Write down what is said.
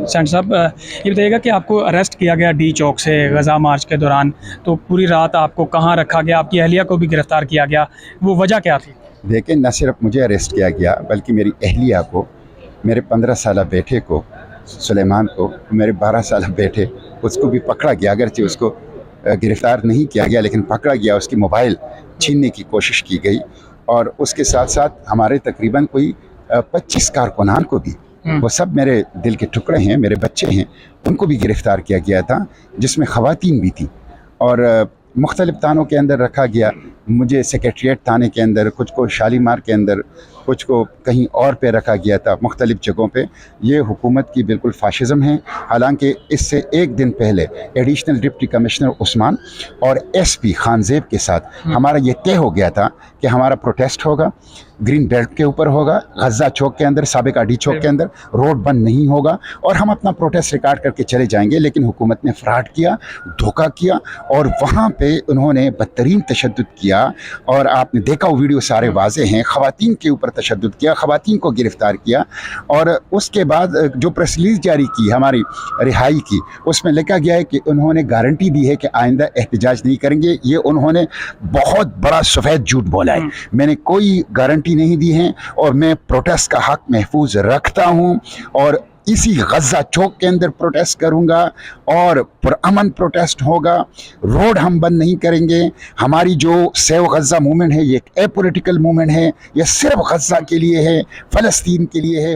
Saint साहब, ये बताइएगा कि आपको अरेस्ट किया गया डी चौक से गज़ा मार्च के दौरान, तो पूरी रात आपको कहाँ रखा गया, आपकी अहलिया को भी गिरफ़्तार किया गया, वो वजह क्या थी? देखें, न सिर्फ मुझे अरेस्ट किया गया बल्कि मेरी अहलिया को, मेरे 15 साल बेटे को सुलेमान को, मेरे 12 साल बेटे उसको भी पकड़ा गया। अगरचे उसको गिरफ़्तार नहीं किया गया लेकिन पकड़ा गया, उसकी मोबाइल छीनने की कोशिश की गई और उसके साथ साथ हमारे तकरीबन कोई 25 कारकुनान को भी, वो सब मेरे दिल के टुकड़े हैं, मेरे बच्चे हैं, उनको भी गिरफ़्तार किया गया था, जिसमें ख़वातीन भी थी और मुख्तलिफ़ थानों के अंदर रखा गया। मुझे सेक्रेटरीट थाने के अंदर, कुछ को शालीमार के अंदर, कुछ को कहीं और पे रखा गया था, मुख्तलिफ़ जगहों पे। ये हुकूमत की बिल्कुल फ़ाशिज़म है। हालांकि इससे एक दिन पहले एडिशनल डिप्टी कमिश्नर उस्मान और एसपी खानजेब के साथ हमारा ये तय हो गया था कि हमारा प्रोटेस्ट होगा, ग्रीन बेल्ट के ऊपर होगा, गज़ा चौक के अंदर, साबिक आडी चौक के अंदर, रोड बंद नहीं होगा और हम अपना प्रोटेस्ट रिकॉर्ड करके चले जाएंगे। लेकिन हुकूमत ने फ्रॉड किया, धोखा किया और वहाँ पे उन्होंने बदतरीन तशद्दुद किया और आपने देखा वो वीडियो सारे वाज़े हैं। ख़वातीन के ऊपर तशद्दुद किया, ख़वातीन को गिरफ़्तार किया और उसके बाद जो प्रेस रिलीज़ जारी की हमारी रिहाई की, उसमें लिखा गया है कि उन्होंने गारंटी दी है कि आइंदा एहतजाज नहीं करेंगे। ये उन्होंने बहुत बड़ा सफ़ेद झूठ बोला है। मैंने कोई गारंटी नहीं दी है और मैं प्रोटेस्ट का हक महफूज रखता हूं और इसी गज़ा चौक के अंदर प्रोटेस्ट करूंगा और पुरअमन प्रोटेस्ट होगा। रोड हम बंद नहीं करेंगे। हमारी जो सेव गज़ा मूवमेंट है ये एक एपॉलिटिकल मूवमेंट है, ये सिर्फ गज़ा के लिए है, फ़लस्तीन के लिए है।